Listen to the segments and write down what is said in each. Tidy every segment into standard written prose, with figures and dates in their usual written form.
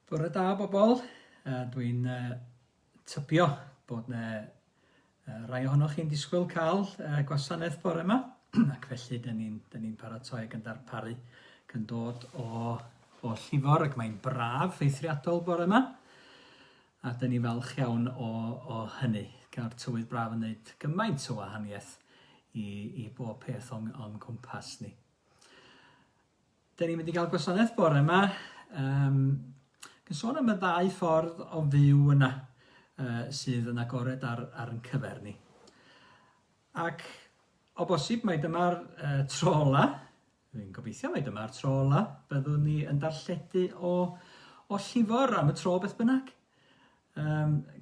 Bore da bobl, dwi'n tybio bod rai ohonoch chi'n disgwyl cael gwasanaeth bore yma, ac felly dyn ni'n paratoi ac yn darparu yn dod o llyfr ac mae'n braf eithriadol bore yma, a dyn ni falch iawn o hynny, gael tywydd braf yn gwneud gymaint o wahaniaeth i bob peth o'n cwmpas ni. Dyn ni'n mynd i gael gwasanaeth bore yma, Yn sôn am y ddau ffordd o fyw yna sydd yn agored ar yn cyfer ni. Ac o bosib mae dyma'r tro ola, dwi'n gobeithio mai dyma'r tro ola, byddwn ni yn darlledu o llyfr am y tro beth bynnag.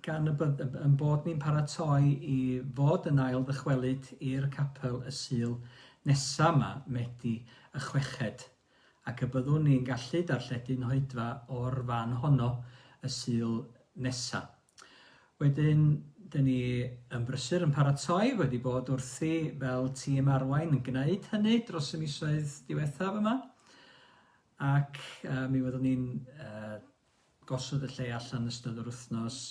Gan yn bod ni'n paratoi i fod yn ail ddychwelyd i'r Nghapel y Sul nesaf yma, Medi y 6. Ac y byddwn ni'n gallu darlledu'n hoedfa o'r fan honno y Sul nesaf. Wedyn, dyn ni yn brysur yn paratoi, wedi bod wrthi fel tîm arwain yn gwneud hynny dros y misoedd diwethaf yma. Ac mi fyddwn ni'n gosod y lle allan ystod yr wythnos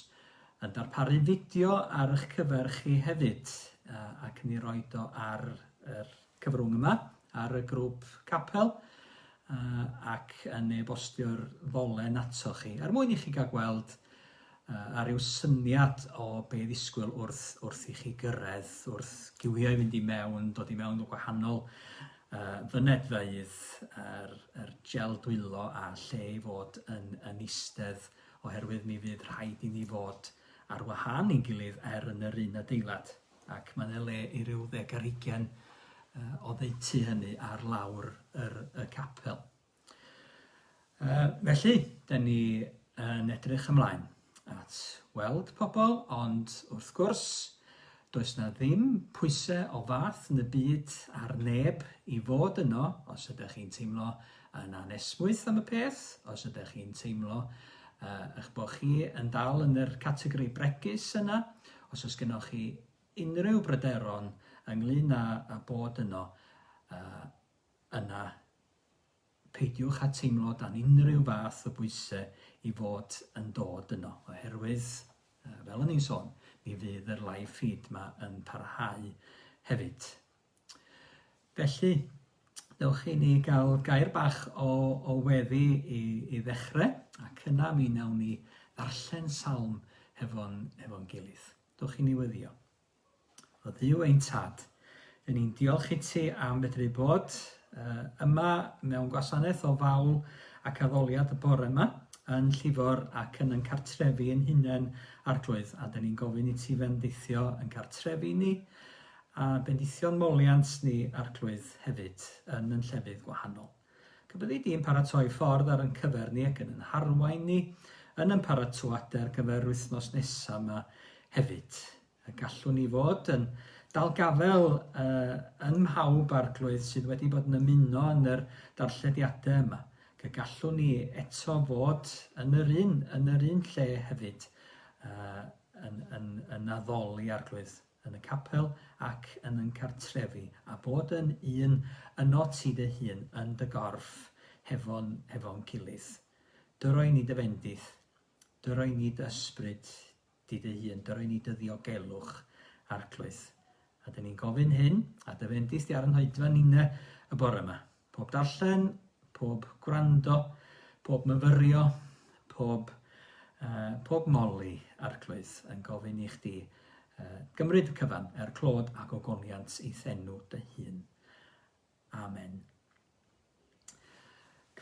yn darparu fideo ar eich cyfer chi hefyd, ac ni roed o ar y cyfrwng yma, ar y grŵp capel, ac yn e-bostio'r ddolen ato chi, mwyn i chi gael gweld a ryw syniad o be ddisgwyl wrth i chi gyrraedd, wrth giwio i fynd i mewn, dod i mewn o gwahanol fynedfeydd, yr gel dwylo a lle i fod yn eistedd, oherwydd mi fydd rhaid i ni fod ar wahân i'n gilydd yn yr un adeilad, ac mae'n le i ryw 10 o ddeutu hynny ar lawr y capel. Felly, dyn ni yn edrych ymlaen at weld pobl, ond wrth gwrs, does na ddim pwysau o fath yn y byd ar neb i fod yno, os ydych chi'n teimlo yn anesmwyth am y peth, os ydych chi'n teimlo eich bod chi yn dal yn yr categori bregus yna, os oes gennych chi unrhyw bryderon ynglyn â bod yno, yna peidiwch â teimlo dan unrhyw fath o bwysau i fod yn dod yno, oherwydd, fel o'n i'n sôn, mi fydd yr live feed yma yn parhau hefyd. Felly, dewch i ni gael gair bach o weddi i ddechrau, ac yna mi wnawn ni ddarllen Salm hefo'n gilydd. Dewch i ni weddio. O Dduw ein tad, dyn ni'n diolch i ti am fedru bod yma mewn gwasanaeth o fawl ac addoliad y bore yma, yn llyfr ac yn cartrefi yn hunain arglwydd, a dyn ni'n gofyn i ti bendithio yn cartrefi ni, a bendithio'n moliant ni arglwydd hefyd yn llefydd gwahanol. Cybyddu di'n paratoi ffordd ar yn cyfer ni ac yn harwain ni yn paratoadau ar gyfer wythnos nesaf yma hefyd. Y gallwn ni fod yn dalgafel yn mhawb arglwydd sydd wedi bod yn ymuno yn yr darllediadau yma. Y gallwn ni eto fod yn yr un lle hefyd yn addoli arglwydd yn y capel ac yn cartrefi, a bod yn un yno ti dy hun yn dy gorff hefo'n gilydd. Dyroi ni dy fendith, dyroi ni dy ysbryd di dy hun, dyroi ni dy ddiogelwch arglwydd. A dyn ni'n gofyn hyn, a dy fendith di ar yn hoedfa ninna y bore yma. Pob darllen, pob gwrando, pob myfyrio, pob moli arglwydd yn gofyn i chdi gymryd y cyfan clod ac ogoniant i thenw dy hun. Amen.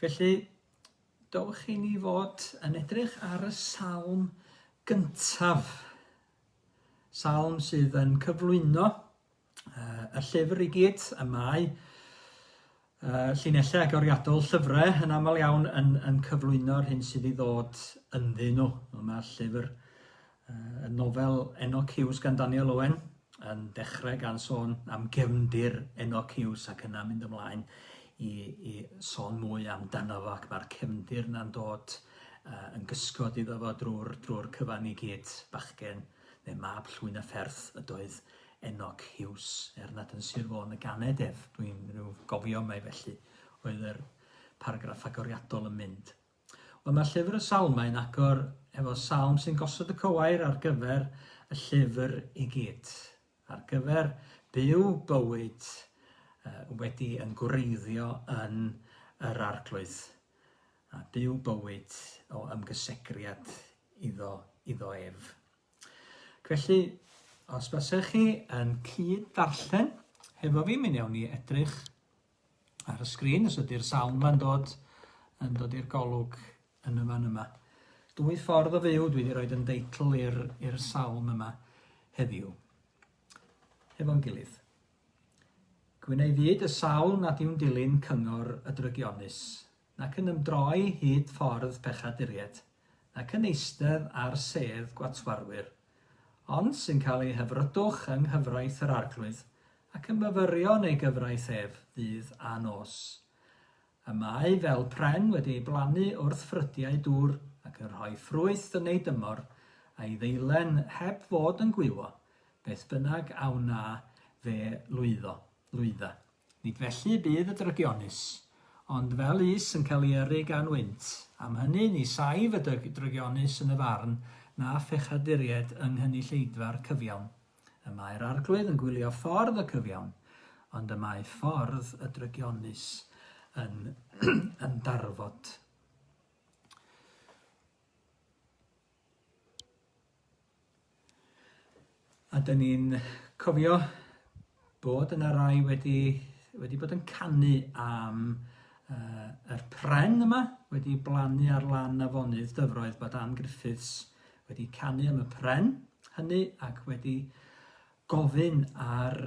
Felly, dowch i ni fod yn edrych ar y Salm gyntaf. Salm sydd yn cyflwyno y llyfr i gyd, y mae llinellau agoriadol llyfrau yn aml iawn yn cyflwyno'r hyn sydd i ddod ynddyn nhw. Mae'r llyfr, y nofel Enoch Hughes gan Daniel Owen, yn dechrau gan sôn am gefndir Enoch Hughes, ac yna mynd ymlaen i sôn mwy amdano fo, ac mae'r cefndir yna'n dod yn gysgod iddo fo drwy'r cyfan i gyd, bachgen neu mab llwyn y fferth ydoedd Enoch Hughes, nad yn Sir Fôn y Ganedef. Dwi'n gofio mai felly oedd yr paragraff agoriadol yn mynd. Wel, mae llyfr y Salmau'n agor efo salm sy'n gosod y cywair ar gyfer y llyfr i gyd. Ar gyfer byw bywyd wedi yn gwreiddio yn yr arglwydd. A byw bywyd o ymgysegriad iddo ef. Felly, os bysech chi yn cyd darllen hefo fi, mi newn ni edrych ar y sgrin, os ydy'r salm yn dod i'r golwg yn y fan yma. Ddwy ffordd o fyw, dwi wedi rhoi yn deitl i'r salm yma heddiw. Hefo'n gilydd. Gwna i fyd y sawl nad yw'n dilyn cyngor y drygionus, nac yn ymdroi hyd ffordd pechaduried, nac yn eistedd ar sedd gwatswarwyr, ond sy'n cael ei hyfrydwch yng nghyfraith yr arglwydd, ac yn myfyrio neu gyfraith ef ddydd a nos. Y mae fel pren wedi'i blannu wrth ffrydiau dŵr ac yn rhoi ffrwyth yn ei dymor, a'i ddeilen heb fod yn gwywo, beth bynnag awna fe lwydda. Nid felly bydd y drygionus, ond fel is yn cael ei yrru gan gwynt, am hynny ni saif y drygionus yn y farn na phechaduried yng nghynulleidfa'r cyfiawn. Y mae'r arglwydd yn gwylio ffordd y cyfiawn, ond y mae ffordd y drygionus yn darfod. A dyn ni'n cofio bod yna rai wedi bod yn canu am yr pren yma, wedi blannu ar lan afonydd dyfroedd bod Ann Griffiths wedi canu am y pren hynny ac wedi gofyn ar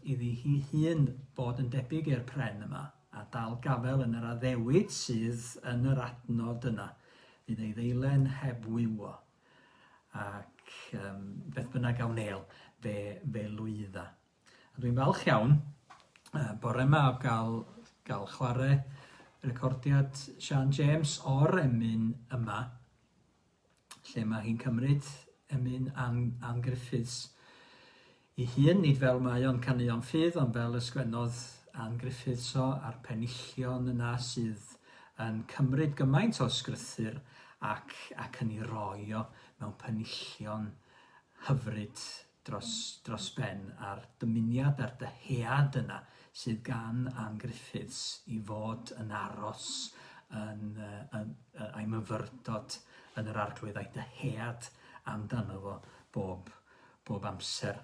iddi hi hun bod yn debyg i'r pren yma a dal gafel yn yr addewid sydd yn yr adnod yna. Bydd ei ddeilen heb wywo ac beth bynnag awnel fe lwydda. A dwi'n falch iawn bore yma o gael chwarae recordiad Sian James o'r emyn yma, lle mae hi'n cymryd emyn Ann Griffiths ei hun, nid fel mae o'n canu o'n ffydd, ond fel ysgwennodd Ann Griffiths a'r penillion yna sydd yn cymryd gymaint o sgrythyr ac yn ei roi o mewn penillion hyfryd dros ben a'r dymuniad a'r dyhead yna sydd gan Ann Griffiths i fod yn aros a'i myfyrdod yn yr arglwydd a'i dyhead amdano fo bob amser.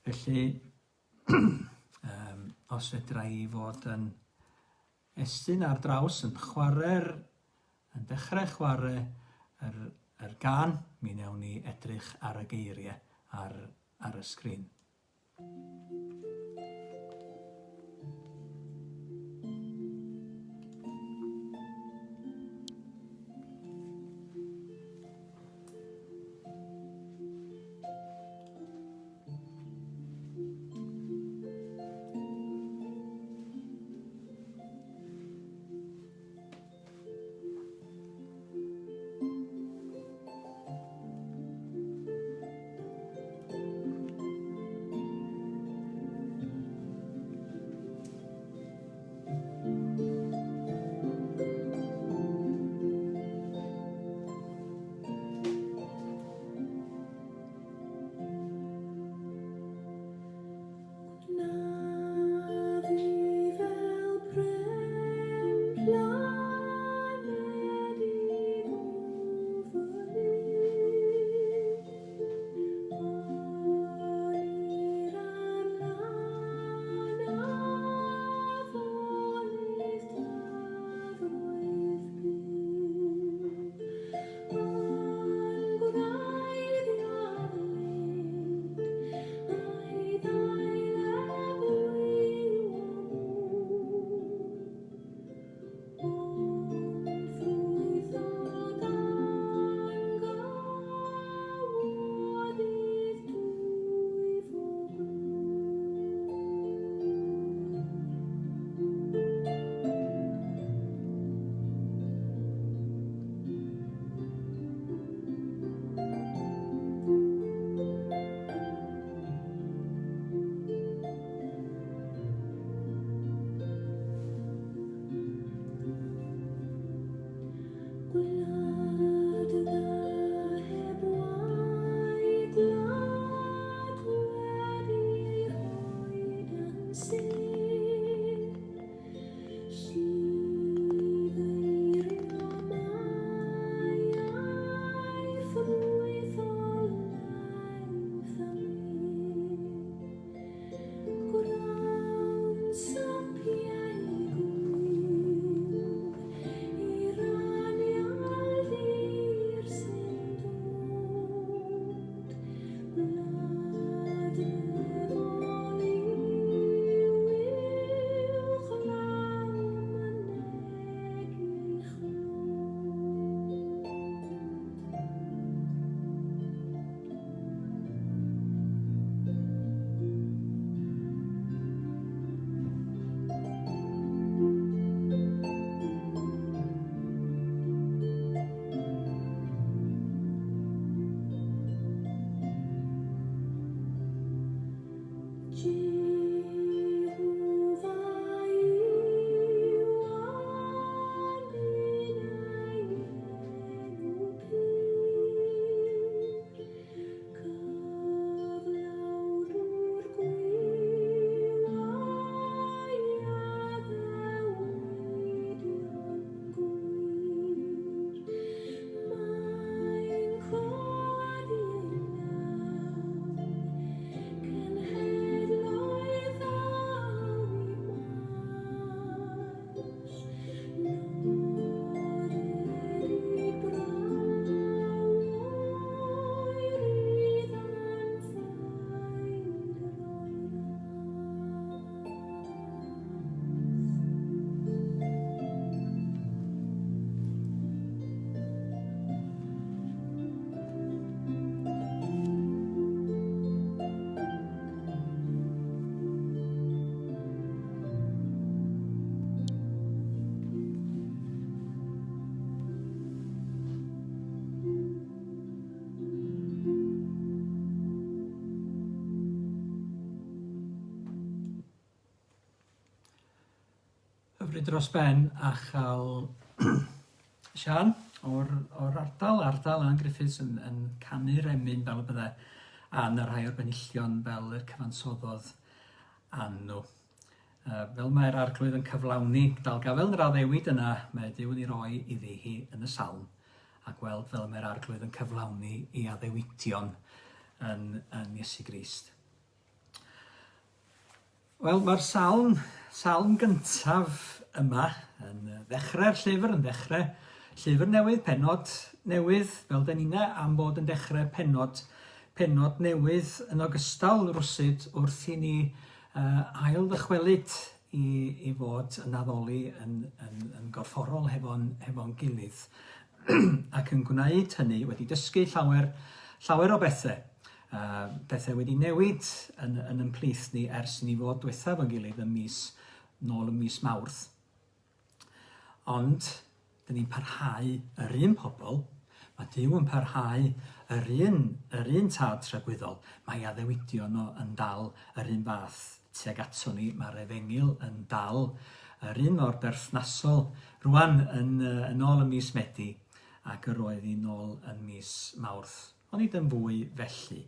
Felly, os fedra i fod yn estyn ar draws yn dechrau chwarae yr gân, mi newn ni edrych ar y geiriau ar y sgrin. cymryd dros ben a chael Sian o'r ardal Ann Griffiths yn canu remyn fel y bydde Ann a rhai o'r benillion fel y cyfansoddodd Ann nhw. Fel mae'r arglwydd yn cyflawni dalgafel yr addewid yna, mae Duw yn ei roi iddi hi yn y Salm, a gweld fel mae'r arglwydd yn cyflawni i addewidion yn Iesu Grist. Wel, mae'r salm gyntaf yma yn ddechrau'r llyfr, yn dechrau llyfr newydd, penod newydd, fel dyn ni'na am bod yn dechrau penod newydd yn ogystal rwsyd wrth i ni ail ddychwelyd i fod yn addoli yn gorfforol hefo'n gilydd. Ac yn gwneud hynny wedi dysgu llawer o bethau. Bethau wedi newid yn plith ni ers i ni fod diwethaf yn gilydd nôl yn mis Mawrth. Ond, dyn ni'n parhau yr un pobl, mae Duw yn parhau yr un tad tragwyddol. Mae addewidion yn dal yr un fath tuag ato ni. Mae'r Efengil yn dal yr un mor berthnasol rwan yn ôl y mis Medi ac yr oedd hi nôl yn mis Mawrth. Ond nid yn fwy felly.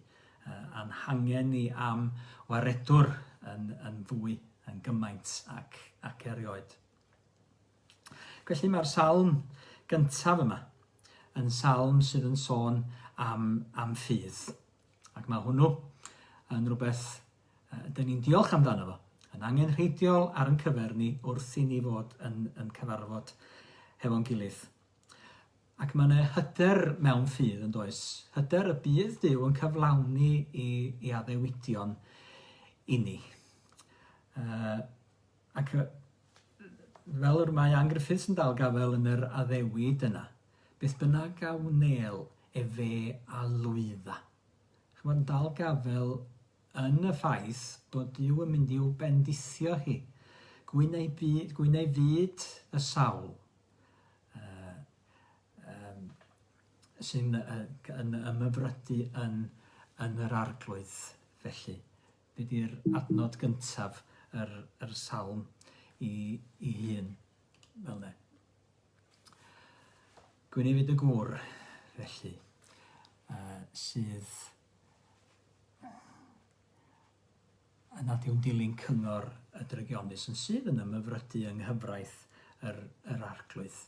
Anhangen ni am waredwr yn fwy, yn gymaint ac erioed. Felly mae'r salm gyntaf yma yn salm sydd yn sôn am ffydd. Ac mae hwnnw yn rhywbeth dyn ni'n diolch amdano fo. Yn angenrheidiol ar yn cyfer ni wrth i ni fod yn cyfarfod hefo'n gilydd. Ac mae yna hyder mewn ffydd yn does. Hyder y bydd Duw yn cyflawni i addewidion i ni. Ac fel yr mae Ann Griffiths yn dal gafel yn yr addewid yna, beth bynnag a wnel fe a lwydda. Chymod, dal gafel yn y ffaith bod Duw yn mynd i'w bendithio hi. Gwna ei fyd y sawl sy'n ymyfrydu yn yr arglwydd felly. Be di'r adnod gyntaf yr salm i hun fel ne. Gwna ei fyd y gŵr felly sydd yn adiw'n dilyn cyngor y drygionus yn sydd yn ymyfrydu yng nghyfraith yr arglwydd.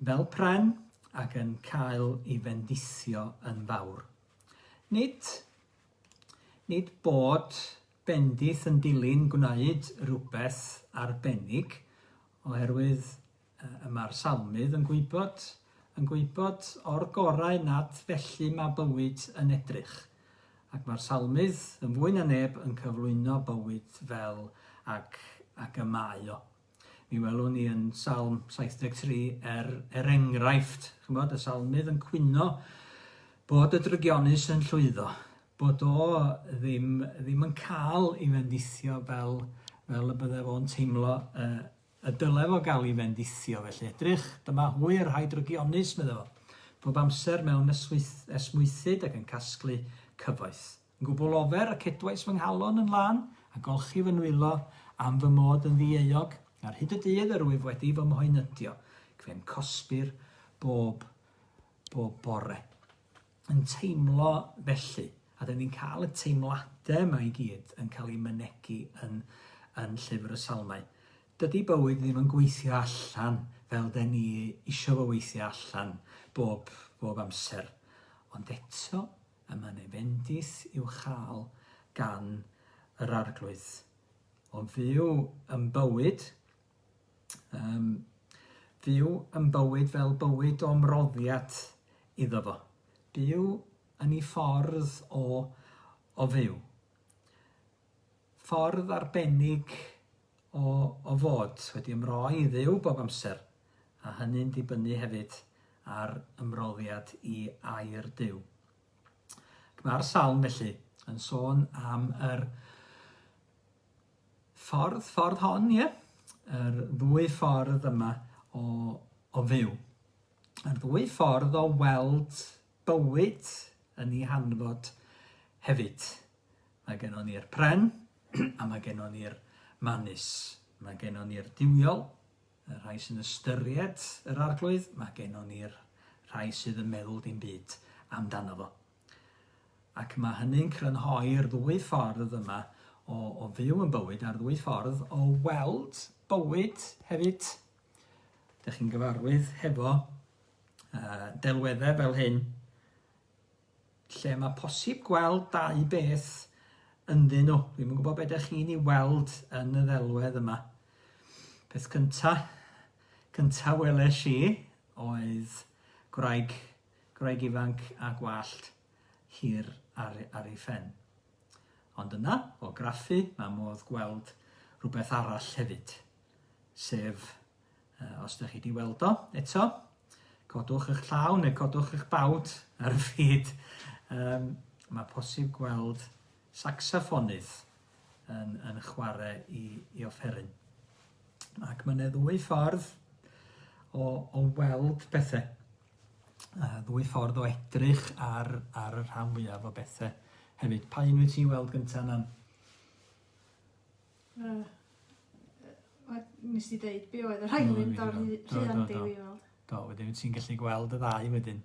Fel pren ac yn cael ei fendithio yn fawr. Nid bod bendith yn dilyn gwneud rhywbeth arbennig, oherwydd mae'r salmydd yn gwybod o'r gorau nad felly mae bywyd yn edrych. Ac mae'r salmydd yn fwy na neb yn cyflwyno bywyd fel ac y mae o. Mi welwn ni yn Salm 73 enghraifft. Chymod, y salmydd yn cwyno bod y drygionus yn llwyddo, bod o ddim yn cael ei fendithio fel y bydde fo'n teimlo y dylai fo gael ei fendithio felly. Edrych, dyma hwyr rhai drygionus, medde fo. Bob amser mewn esmwythyd ac yn casglu cyfoeth. Yn gwbl ofer ac edwais fy nghalon yn lan a golchi fy nwylo am fy mod yn ddieog. Ar hyd y dydd yr wyf wedi fy mhoenydio, cfen cosbyr bob bore. Yn teimlo felly, a dyn ni'n cael y teimladau yma i gyd yn cael ei mynegu yn llyfr y Salmau. Dydy bywyd ddim yn gweithio allan fel dyn ni isio fo weithio allan bob amser. Ond eto, yma neu fendith i'w chael gan yr arglwydd. O fyw yn bywyd, fel bywyd o ymroddiad iddo fo. Byw yn ei ffordd o fyw. Ffordd arbennig o fod wedi ymroi i Dduw bob amser, a hynny'n dibynnu hefyd ar ymroddiad i air Duw. Mae'r salm felly yn sôn am yr ffordd hon, yr ddwy ffordd yma o fyw. Yr ddwy ffordd o weld bywyd yn ei hanfod hefyd. Mae gennon ni'r pren a mae gennon ni'r manus. Mae gennym ni'r diwiol, y rhai sy'n ystyried yr arglwydd, mae gennym ni'r rhai sydd yn meddwl dim byd amdano fo. Ac mae hynny'n crynhoi'r ddwy ffordd yma o fyw yn bywyd a'r ddwy ffordd o weld bywyd hefyd. Dych chi'n gyfarwydd hefo delweddau fel hyn, lle mae posib gweld dau beth ynddyn nhw. Dwi'n gwybod beth ydych chi'n ei weld yn y ddelwedd yma. Peth cynta weles i oedd gwraig ifanc a gwallt hir ar ei phen. Ond yna, o graffu, mae modd gweld rhywbeth arall hefyd. Sef, os ydych chi wedi weld o eto, codwch eich llaw neu codwch eich bawd ar y feed. Mae posib gweld saxofonydd yn chwarae i offeryn. Ac mae yna ddwy ffordd o weld bethau. Ddwy ffordd o edrych ar y rhan fwyaf o bethau hefyd. Pa un wyt ti'n weld gyntaf Nan? Nes ti dweud be oedd yr haelwyn rhan dew i weld. Do, wedyn wyt ti'n gallu gweld y ddau wedyn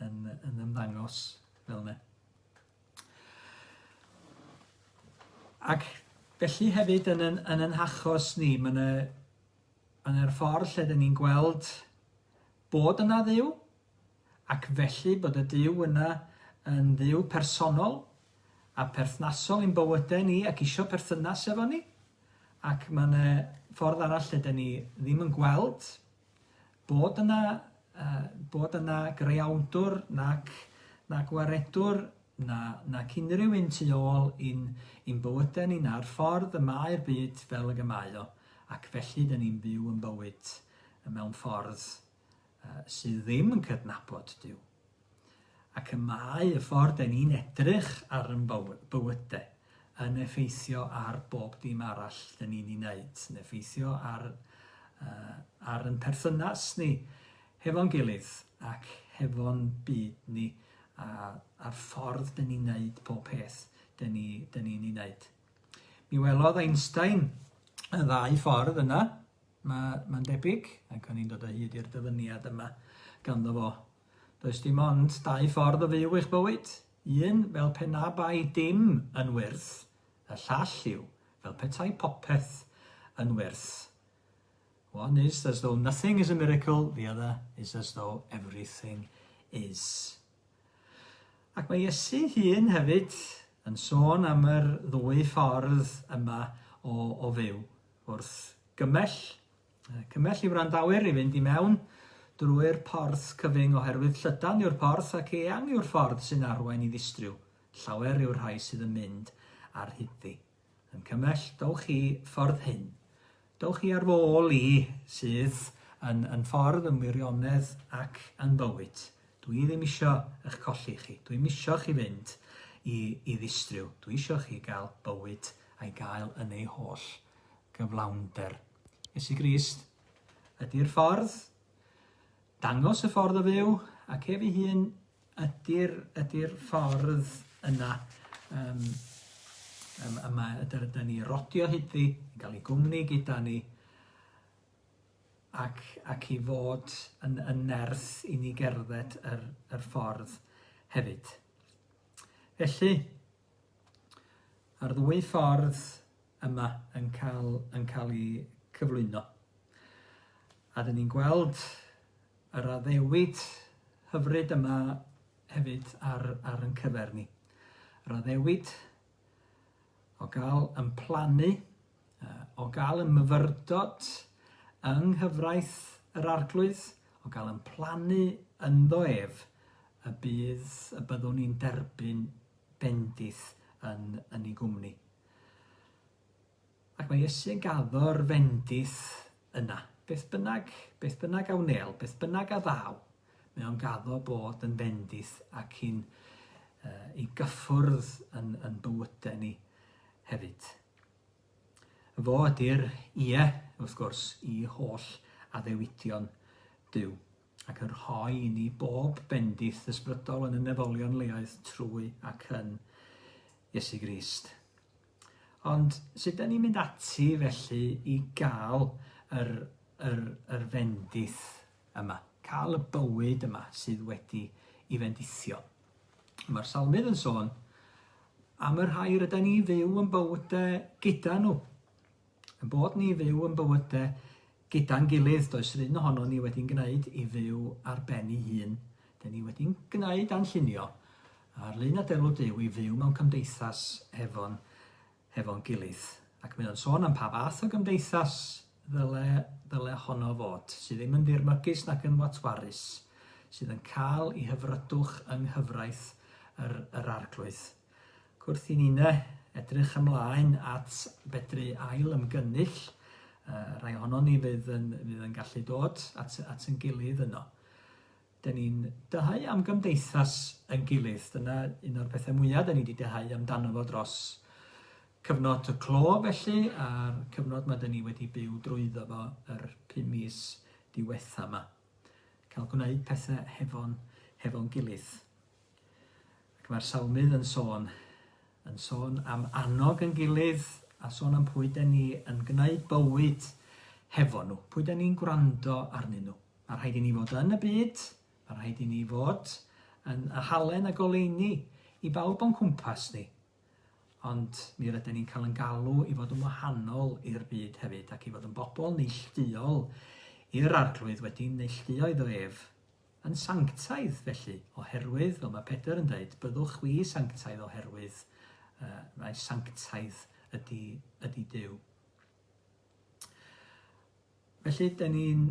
yn ymddangos fel yna. Ac felly hefyd yn yn hachos ni, mae'n ffordd lle dyn ni'n gweld bod yna Dduw, ac felly bod y Duw yna yn Dduw personol a perthnasol i'n bywydau ni ac isio perthynas efo ni. Ac mae'n ffordd arall lle dyn ni ddim yn gweld bod yna greiawdwr nac waredwr nac unrhyw un tu ôl i'n bywydau ni na'r ffordd y mae'r byd fel y gymau o. Ac felly dyn ni'n byw yn bywyd mewn ffordd sydd ddim yn cydnabod Duw. Ac y mae y ffordd dyn ni'n edrych ar yn bywydau yn effeithio ar bob dim arall dyn ni'n ei wneud, yn effeithio ar yn perthynas ni hefo'n gilydd ac hefo'n byd ni a'r ffordd dyn ni'n wneud pob peth dyn ni'n ei wneud. Mi welodd Einstein y ddau ffordd yna, mae'n debyg, ac o'n i'n dod o hyd i'r dyfyniad yma ganddo fo. Does dim ond dau ffordd o fyw eich bywyd. Un fel pe na bai dim yn wyrth, y llall yw fel petai popeth yn wyrth. One is as though nothing is a miracle, the other is as though everything is. Ac mae Iesu hun hefyd yn sôn am yr ddwy ffordd yma o fyw. Wrth gymell i wrandawyr i fynd i mewn drwy'r porth cyfyng oherwydd llydan yw'r porth ac eang yw'r ffordd sy'n arwain i ddistriw. Llawer yw'r rhai sydd yn mynd ar hyddi. Yn cymell, dowch chi ffordd hyn. Dowch chi ar fôl i sydd yn ffordd yn wirionedd ac yn bywyd. Dwi ddim eisiau eich colli chi. Dwi'n eisiau chi fynd i ddistriw. Dwi eisiau chi gael bywyd a'i gael yn ei holl gyflawnder. Iesu Grist ydy'r ffordd, dangos y ffordd o fyw, ac ef ei hun ydy'r ffordd yna. Yma ydyn ni rodio hyddi, gael ei gwmni gyda ni, ac i fod yn nerth i ni gerdded yr ffordd hefyd. Felly, ar ddwy ffordd yma yn cael ei cyflwyno. A dyn ni'n gweld yr addewid hyfryd yma hefyd ar yn cyfer ni. Yr addewid o gael yn plannu, o gael yn myfyrdod yng nghyfraith yr arglwydd, o gael yn plannu ynddo ef y byddwn ni'n derbyn bendith yn ei gwmni. Ac mae Iesu'n gaddo'r fendith yna. Beth bynnag awn nel, beth bynnag a ddaw, mae o'n gaddo bod yn bendith ac i gyffwrdd yn bywydau ni hefyd. Fo ydy'r wrth gwrs, i holl addewidion Duw, ac yn rhoi i ni bob bendith ysbrydol yn y nefolion leoedd trwy ac yn Iesu Grist. Ond sut da ni'n mynd ati felly i gael yr fendith yma, cael y bywyd yma sydd wedi i fendithio. Mae'r salmydd yn sôn am yr rhai rydyn ni fyw yn bywydau gyda nhw. Yn bod ni fyw yn bywydau gyda'n gilydd, does rhan ohono ni wedi'n gwneud i fyw ar ben ei hun. Da ni wedi'n gwneud anllunio ar lun adelw Duw i fyw mewn cymdeithas hefo'n gilydd. Ac mae o'n sôn am pa fath o gymdeithas ddyle honno fod, sydd ddim yn dirmygus nac yn watwarus, sydd yn cael ei hyfrydwch yng nghyfraith yr arglwydd. Gwrth i ni'ne edrych ymlaen at bedru ail ymgynnull, rai ohono ni fydd yn gallu dod at yn gilydd yno. Da ni'n dyhau am gymdeithas yn gilydd. Dyna un o'r pethau mwyaf da ni wedi dyhau amdano fo dros cyfnod y clo felly, a'r cyfnod mae da ni wedi byw drwyddo fo yr 5 mis diwetha yma. Cael gwneud pethau hefo'n gilydd. Ac mae'r salmydd yn sôn am annog yn gilydd, a sôn am pwy da ni yn gwneud bywyd hefo nhw, pwy da ni'n gwrando arnyn nhw. Mae rhaid i ni fod yn y byd, mae rhaid i ni fod yn y halen a goleuni i bawb o'n cwmpas ni. Ond mi rydyn ni'n cael yn galw i fod yn wahanol i'r byd hefyd, ac i fod yn bobl neilltuol i'r arglwydd wedi'n neilltuo iddo ef. Yn sanctaidd felly, oherwydd, fel mae Pedr yn dweud, byddwch wi sanctaidd oherwydd mae sanctaidd ydy Duw. Felly, da ni'n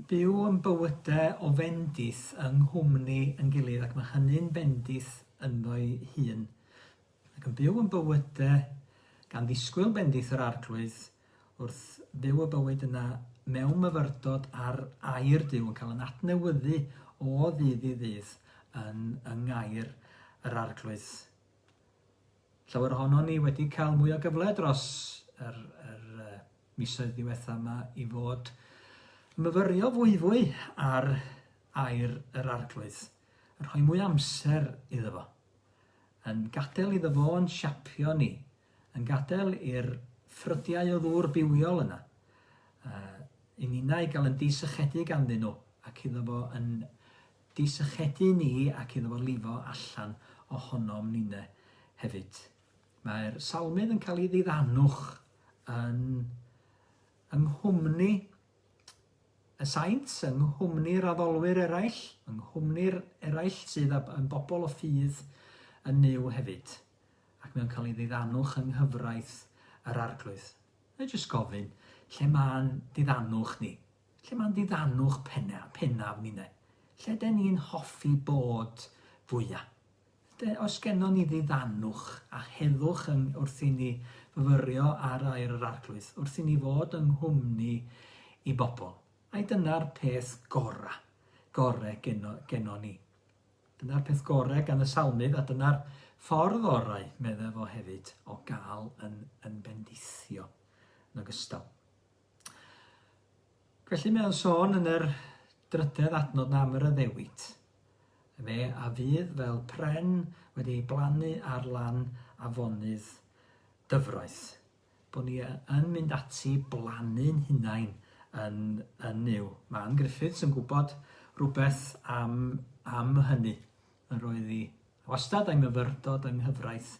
byw yn bywydau o fendith yng nghwmni yn gilydd, ac mae hynny'n bendith ynddo'i hun. Ac yn byw yn bywydau gan ddisgwyl bendith yr arglwydd wrth fyw y bywyd yna mewn myfyrdod ar air Duw, yn cael yn adnewyddu o ddydd i ddydd yn ngair yr arglwydd. Llawer ohono ni wedi cael mwy o gyfle dros yr misoedd diwetha yma i fod myfyrio fwy ar air yr arglwydd, yn rhoi mwy amser iddo fo, yn gadael iddo fo yn siapio ni, yn gadael i'r ffrydiau o ddŵr bywiol yna, i ni'na i gael yn disychedu ganddyn nhw, ac iddo fo yn disychedu ni ac iddo fo lifo allan ohonom ni'ne hefyd. Mae'r salmydd yn cael ei ddiddanwch yng nghwmni y saints, yng nghwmni'r addolwyr eraill, yng nghwmni'r eraill sydd yn bobl o ffydd yn Nuw hefyd. Ac mae'n cael ei ddiddanwch yng nghyfraith yr arglwydd. Neu jyst gofyn, lle mae'n diddanwch ni? Lle mae'n diddanwch pennaf ni'ne? Lle da ni'n hoffi bod fwyaf? Os gennon ni ddiddanwch a heddwch wrth i ni fyfyrio ar air yr arglwydd, wrth i ni fod yng nghwmni i bobl. A dyna'r peth gorau gennon ni. Dyna'r peth gorau gan y salmydd, a dyna'r ffordd orau, meddai fo hefyd, o gael yn bendithio yn ogystal. Felly mae o'n sôn yn yr drydedd adnod am yr addewid. Fe a fydd fel pren wedi blannu ar lan afonydd dyfroedd. Bod ni yn mynd ati blannu'n hunain yn Nuw. Mae Ann Griffiths yn gwybod rhywbeth am hynny. Yn roedd hi wastad a'i myfyrdod yng nghyfraith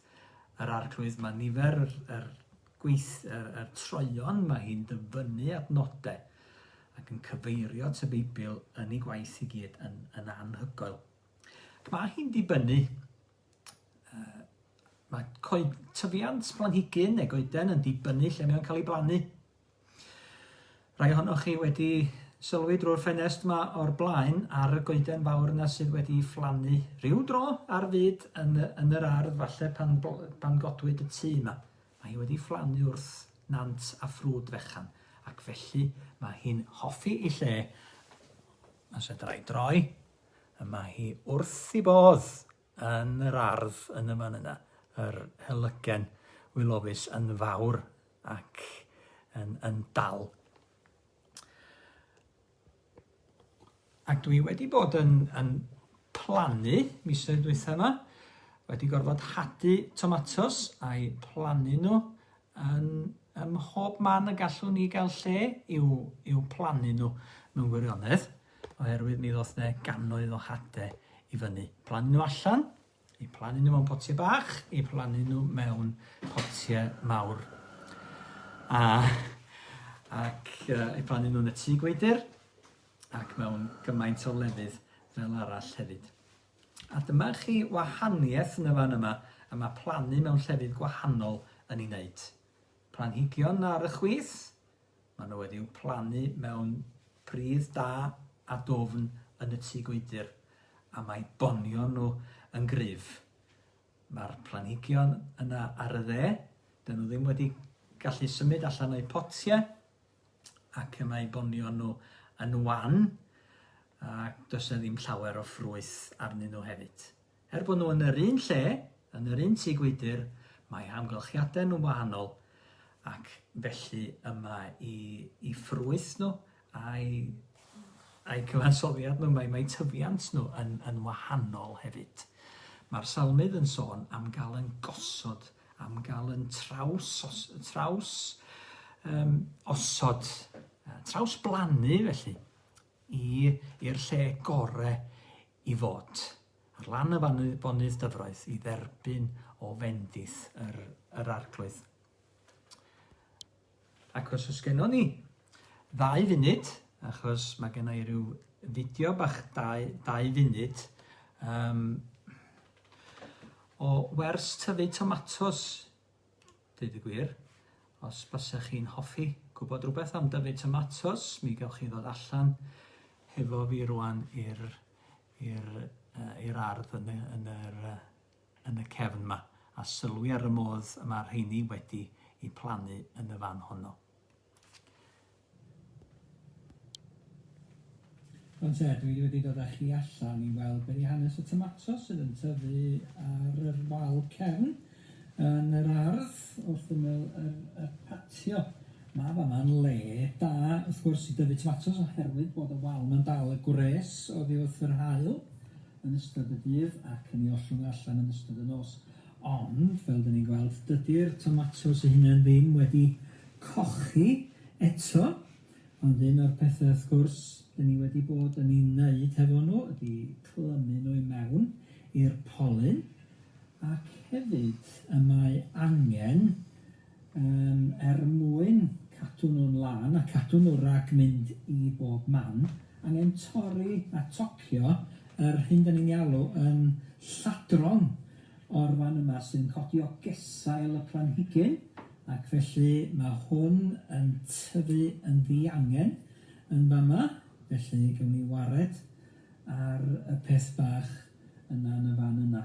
yr arglwydd. Mae nifer y troeon mae hi'n dyfynnu adnodau ac yn cyfeirio at y Beibl yn ei gwaith i gyd yn anhygoel. Mae hi'n dibynnu, mae tyfiant planhigyn neu goeden yn dibynnu lle mae'n cael ei blannu. Rai ohonoch chi wedi sylwi drwy'r ffenest yma o'r blaen ar y goeden fawr yna sydd wedi phlannu rhyw dro ar fyd yn yr ardd, falle pan godwyd y tŷ yma. Mae hi wedi phlannu wrth nant a ffrwd fechan, ac felly mae hi'n hoffi ei lle. Os ydrai droi, mae hi wrth i bodd yn yr ardd yn y man yna, yr helygen wilofus yn fawr ac yn dal. Ac dwi wedi bod yn plannu misoedd dwytha yma, wedi gorfod hadu tomatos a'i plannu nhw ym mhob man y gallwn ni gael lle i'w plannu nhw mewn gwirionedd, oherwydd mi ddoth ne gannoedd o hadau i fyny. Plannu nhw allan, i plannu nhw mewn potiau bach, i plannu nhw mewn potiau mawr. Ac i plannu nhw'n y tŷ gweidir, ac mewn gymaint o lefydd fel arall hefyd. A dyma chi wahaniaeth yn y fan yma, a mae plannu mewn llefydd gwahanol yn ei wneud. Planhigion ar y chwith, maen nhw wedi'w plannu mewn pridd da a dofn yn y tŷ gweidir, a mae bonio nhw yn gryf. Mae'r planhigion yna ar y dde, dyn nhw ddim wedi gallu symud allan o'i potiau, ac mae bonio nhw yn wan, a does yna ddim llawer o ffrwyth arnyn nhw hefyd. Bod nhw yn yr un lle, yn yr un tŷ gweidir, mae amgylchiadau nhw'n wahanol, ac felly yma i ffrwyth nhw a'i cyfansoddiad nhw, mae tyfiant nhw yn wahanol hefyd. Mae'r salmydd yn sôn am gael yn gosod, am gael yn osod, traws blannu felly, i'r lle gorau i fod. Ar lan y bonydd dyfroedd i dderbyn o fendith yr arglwydd. Ac os oes gennym ni 2 funud, achos mae gen i ryw fideo bach 2 funud o wers tyfu tomatos, dweud y gwir. Os bysach chi'n hoffi gwybod rhywbeth am dyfu tomatos, mi gewch chi ddod allan hefo fi rwan i'r ardd yn y cefn yma, a sylwi ar y modd mae'r rheini wedi eu plannu yn y fan honno. Ond dwi wedi dod â chi allan i weld be 'di hanes y tomatos sydd yn tyfu ar yr wal cefn yn yr ardd wrth ymyl y patio. Mae fama'n le da, wrth gwrs, i dyfu tomatos oherwydd bod y wal yn dal y gwres oddi wrth yr haul yn ystod y dydd ac yn ei ollwng allan yn ystod y nos. Ond, fel dyn ni'n gweld, dydy'r tomatos eu hunain ddim wedi cochi eto, ond un o'r pethau, wrth gwrs, dyn ni wedi bod yn ei wneud hefo nhw ydy clymu nhw i mewn i'r polyn, ac hefyd y mae angen mwyn cadw nhw'n lan a cadw nhw rhag mynd i bob man, angen torri a tocio yr hyn dyn ni'n alw yn lladron o'r fan yma sy'n codi o gesail y planhigyn, ac felly mae hwn yn tyfu yn ddiangen yn fama, felly gawn ni wared ar y peth bach yna yn y fan yna.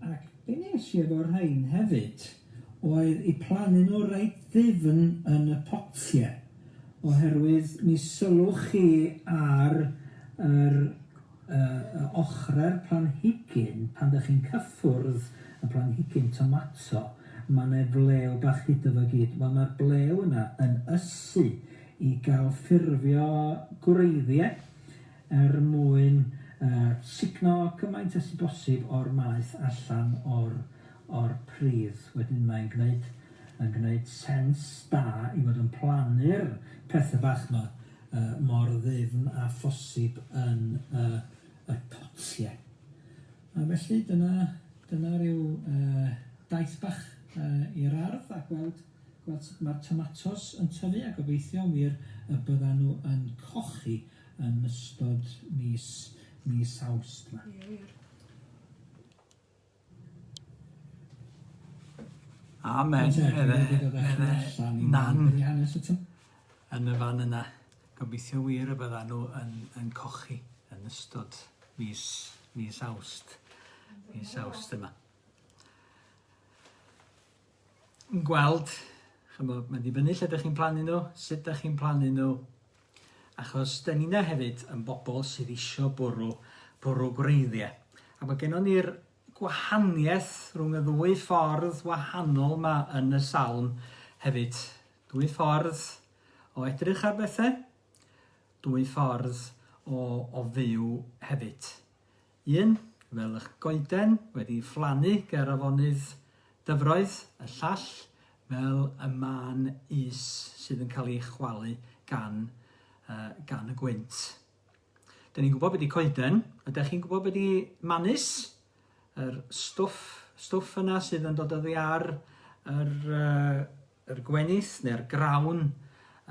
Ac be nes i efo'r rhain hefyd oedd i plannu nhw reit ddifn yn y potiau, oherwydd mi sylwch chi ar yr ochrau'r planhigyn pan ydych chi'n cyffwrdd y planhigyn tomato, mae yna blew bach gyda fo gyd. Wel, mae'r blew yna yn ysu i gael ffurfio gwreiddiau mwyn signo cymaint ys bosib o'r maeth allan o'r pridd. Wedyn mae'n gwneud sens da i fod yn plannu'r pethau bach yma mor ddifn a phosib yn y potiau. A felly dyna ryw daith bach i'r ardd a gweld sut mae'r tomatos yn tyfu, a gobeithio wir y byddan nhw yn cochi yn ystod mis Awst yma. Amen. Nan yn y fan yna. Gobeithio wir y byddan nhw yn cochi yn ystod mis Awst. Mis Awst yma. Yn gweld, mae'n dibynnu lle ydych chi'n plannu nhw, sut ydych chi'n plannu nhw, achos dyn ni'na hefyd yn bobl sydd eisiau bwrw gwreiddiau. A mae gennym ni'r gwahaniaeth rhwng y 2 ffordd wahanol yma yn y Salm hefyd. 2 ffordd o edrych ar bethau, 2 ffordd o fyw hefyd. Un, fel eich goeden wedi fflannu ger afonydd dyfroedd, y llall fel y man is sydd yn cael ei chwalu gan y gwynt. Dyn ni'n gwybod beth i coeden, ydych chi'n gwybod beth i manus? Yr stwff yna sydd yn dod oddi ar yr gwenith neu'r grawn,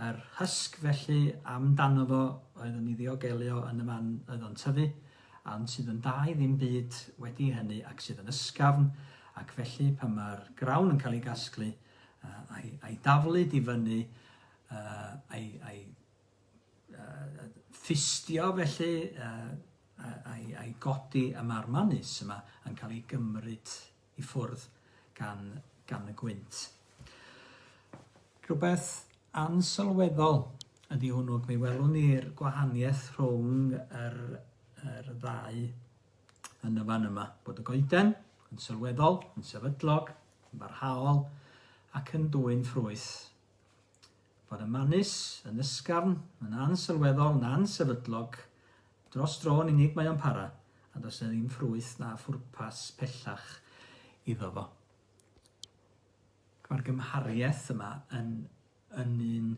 yr hysg felly amdano fo oedd yn ei ddiogelu yn y man oedd o'n tyfu, ond sydd yn da i ddim byd wedi hynny ac sydd yn ysgafn, ac felly pan mae'r grawn yn cael ei gasglu, a'i daflu di fyny, a'i ffistio felly, a'i godi y marmanus yma yn cael ei gymryd i ffwrdd gan y gwynt. Rhywbeth ansylweddol ydy hwnnw, mi welwn ni'r gwahaniaeth rhwng yr ddau yn y fan yma, bod y goeden yn sylweddol, yn sefydlog, yn barhaol ac yn dwyn ffrwyth. Bod y manus yn ysgafn, yn ansylweddol, yn ansefydlog, dros dro'n unig mae o'n para, a does yna ddim ffrwyth na phwrpas pellach iddo fo. Mae'r gymhariaeth yma yn un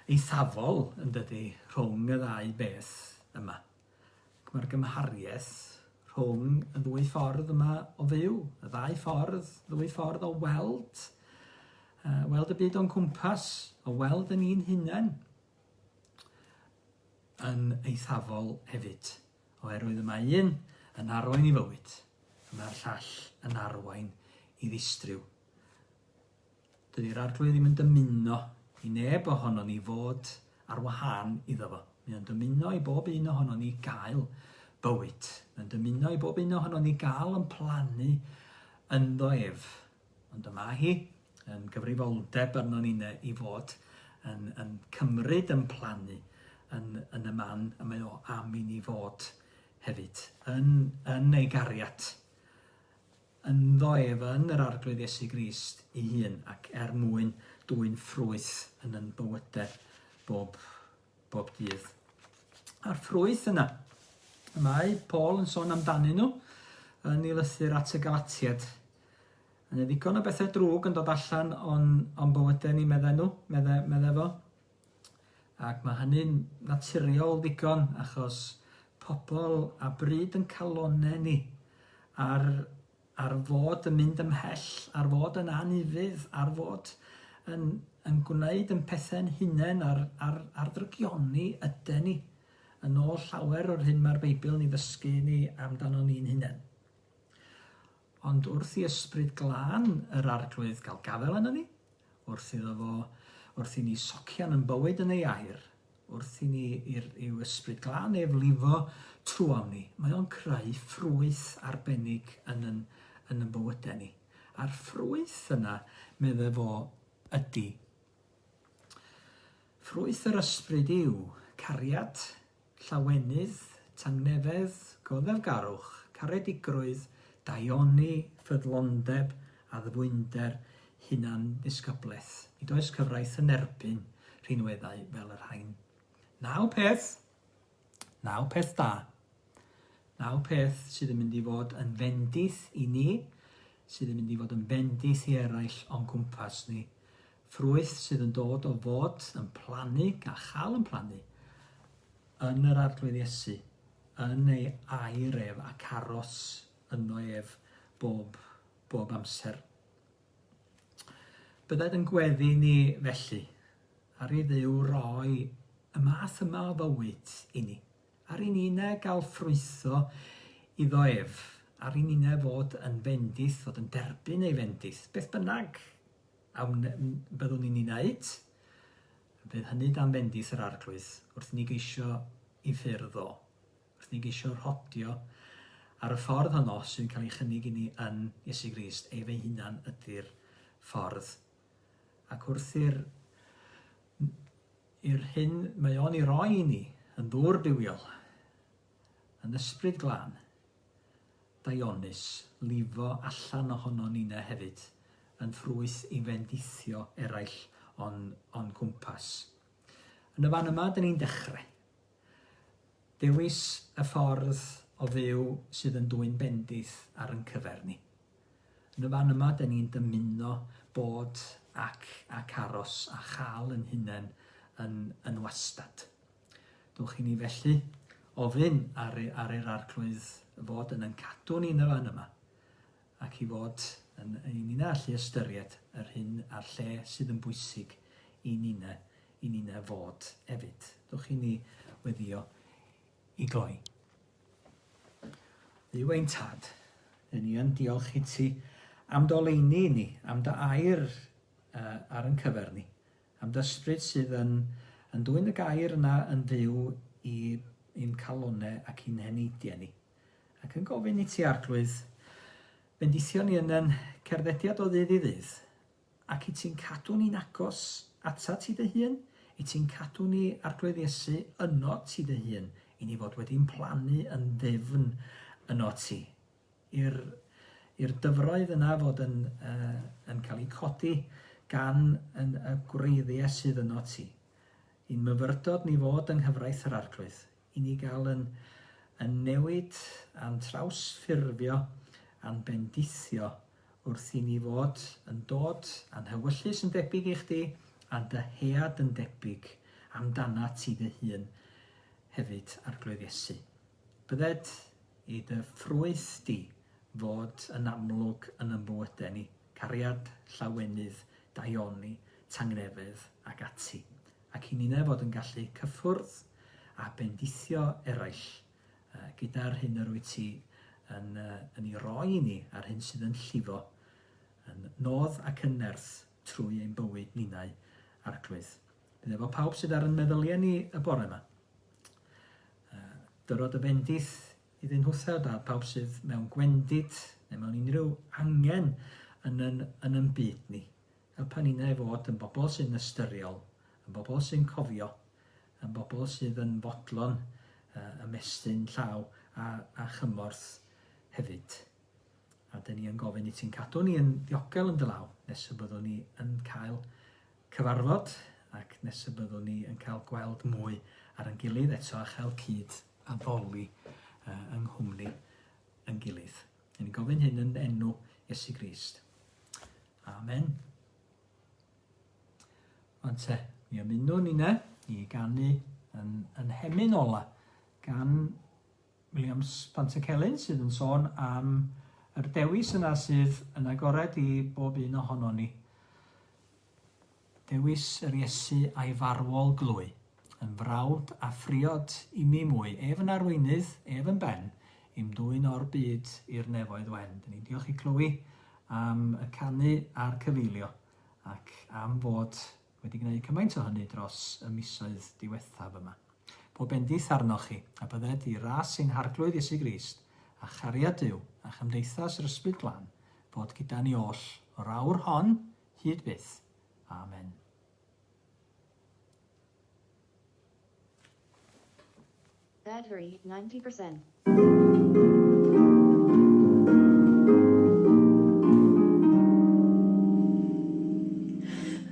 eithafol yn dydy rhwng y ddau beth yma. Mae'r gymhariaeth rhwng y ddwy ffordd yma o fyw, y ddau ffordd, ddwy ffordd o weld y byd o'n cwmpas, o weld yn un hunain, yn eithafol hefyd. Oherwydd yma un yn arwain i fywyd, mae'r llall yn arwain i ddistryw. Dydy'r arglwydd ddim yn dymuno i neb ohono ni fod ar wahân iddo fo. Mae'n dymuno i bob un ohono ni gael bywyd. Mae'n dymuno i bob un ohono ni gael yn plannu ynddo ef. Ond yma hi, yn gyfrifoldeb arno ni i fod yn cymryd yn plannu yn y man y mae o am i ni fod hefyd. Yn ei gariad. Ynddo ef yn yr arglwydd Iesu Grist ei hun ac mwyn dwyn ffrwyth yn bywydau bob dydd. A'r ffrwyth yna, mae Paul yn sôn amdanyn nhw yn ei lythyr at y Galatiad. Yn y ddigon o bethau drwg yn dod allan o'n bywydau ni meddai fo. Ac mae hynny'n naturiol ddigon achos pobl a bryd yn calonau ni ar fod yn mynd ymhell, ar fod yn anifydd, ar fod yn gwneud yn pethau'n hunain ar drygioni yden ni. Yn ôl llawer o'r hyn mae'r Beibl ni ddysgu ni amdano ni'n hunain. Ond wrth i ysbryd glân yr arglwydd gael gafel yna ni, wrth i ni socian yn bywyd yn ei air, wrth i ni i'w ysbryd glân eflifo trwam ni, mae o'n creu ffrwyth arbennig yn bywydau ni. A'r ffrwyth yna, meddai fo, ydy. Ffrwyth yr ysbryd yw cariad, llawenydd, tangnefedd, goddefgarwch, caredigrwydd, daioni, ffyddlondeb a ddfwynder, hunan disgyblaeth. Nid oes cyfraith yn erbyn rhinweddau fel yr rhain. 9 peth da. 9 peth sydd yn mynd i fod yn fendith i ni, sydd yn mynd i fod yn fendith i eraill o'n cwmpas ni. Ffrwyth sydd yn dod o fod yn plannu a chael yn plannu yn yr arglwydd Iesu, yn ei air ef ac aros yno ef bob amser. Byddai yn gweddi ni felly ar ei ddiw roi y math yma o fywyd i ni. Ar ein unau gael ffrwytho iddo ef, ar ein unau fod yn fendith, fod yn derbyn ei fendith, beth bynnag byddwn ni'n ei wneud, bydd hynny dan fendith yr arglwydd, wrth ni geisio i ffyrdd o, wrth ni geisio rhodio ar y ffordd honno sy'n cael ei chynnig i ni yn Iesu Grist, ef ei hunan ydy'r ffordd. Ac wrth i'r hyn mae o'n i roi i ni yn ddŵr bywiol, yn ysbryd glân, daionus, lifo allan ohono ni'na hefyd, yn ffrwyth i fendithio eraill o'n cwmpas. Yn y fan yma, dyn ni'n dechrau. Dewis y ffordd o fyw sydd yn dwyn bendith ar yn cyfer ni. Yn y fan yma, da ni'n dymuno bod ac aros a chael yn hunain yn wastad. Dwch i ni felly ofyn ar yr arglwydd fod yn cadw ni yn y fan yma, ac i fod yn ni'n allu ystyried yr hyn a'r lle sydd yn bwysig i ni'n fod hefyd. Dwch i ni weddio i gloi. Rwy'n tad, dyn ni yn diolch i ti am doleini ni, am dy air ar yn cyfer ni, am dy ysbryd sydd yn dwyn y gair yna yn fyw i'n calonau ac i'n heneidiau ni. Ac yn gofyn i ti arglwydd, bendithio ni yn cerddediad o ddydd i ddydd, ac i ti'n cadw ni'n agos ata ti dy hun, i ti'n cadw ni arglwydd Iesu yno ti dy hun, i ni fod wedi'n plannu yn ddefn yno ti. I'r dyfroedd yna fod yn cael eu codi gan y gwreiddiau sydd yno ti. I'n myfyrdod ni fod yng nghyfraith yr arglwydd, i ni gael yn newid a'n trawsffurfio a'n bendithio wrth i ni fod yn dod a'n hywyllus yn debyg i chdi a'n dyhead yn debyg amdana ti dy hun hefyd arglwydd Iesu. Bydded i dy ffrwyth di fod yn amlwg yn ymwydau ni, cariad, llawenydd, daioni, tangnefedd ac ati. Ac i ni'n fod yn gallu cyffwrdd a bendithio eraill gyda'r hyn yr wyt ti yn ei roi i ni ar hyn sydd yn llifo, yn nodd ac yn nerth trwy ein bywyd ninnau arglwydd. Bydd efo pawb sydd ar yn meddyliau ni y bore yma. Dyrod y bendith i ddynhwthod a pawb sydd mewn gwendid neu mewn unrhyw angen yn yn byd ni. Helpa ni'n fod yn bobl sy'n ystyriol, yn bobl sy'n cofio, yn bobl sydd yn fodlon ymestyn llaw a chymorth hefyd. A dyn ni yn gofyn i ti'n cadw ni yn ddiogel yn dylaw nes y byddwn ni yn cael cyfarfod ac nes y byddwn ni yn cael gweld mwy ar yn gilydd eto a chael cyd a ddoli yng nghwmni yn gilydd. Ni'n gofyn hyn yn enw Iesu Grist. Amen. Ond te, mi ymunwn ni i ganu yn hemyn ola gan Williams Pantycelyn sydd yn sôn am yr dewis yna sydd yn agored i bob un ohono ni. Dewis yr Iesu a'i farwol glwy, yn frawd a phriod i mi mwy, ef yn arweinydd, ef yn ben, i'm dwyn o'r byd i'r nefoedd wen. Dyn ni'n diolch i Glwy am y canu a'r cyfeilio ac am fod wedi gwneud cymaint o hynny dros y misoedd diwethaf yma. Bob bendith arnoch chi, a bydded i ras ein harglwydd Iesu Grist, a chariad Duw, a chymdeithas yr Ysbryd Glân, fod gyda ni oll o'r awr hon, hyd byth. Amen. Battery 90%.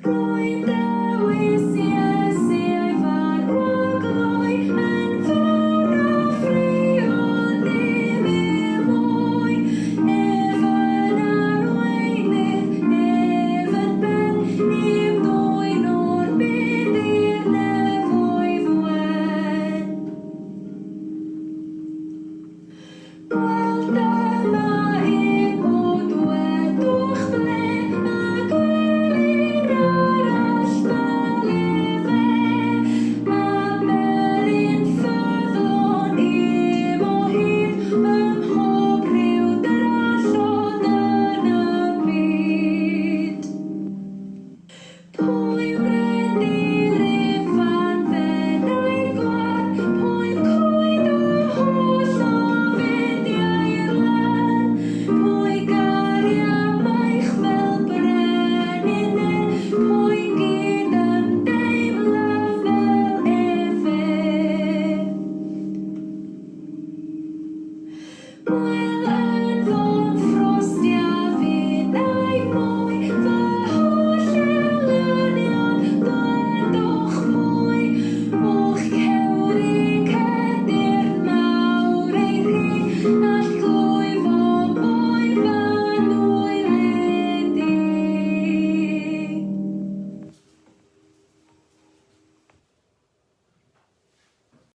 Rwy'n dewis Iesu a'i farwol glwy, yn fawr a phriod i mi mwy, ef yn arweinydd, ef yn ben, i'm ddwyn o'r byd i'r nefoedd wen. Wel dyma un o dwedwch ble, a gwelir arall fel efe. A melyn ffyddlon im o hyd, ym mhob rhyw drallod yn y byd. Pwy wredir ifan fenna'i gwar, pwy'n coed o holl o fyddiau'r lan, pwy gariad maich fel breninne, pwy gyd yn deimlo fel efe. Wel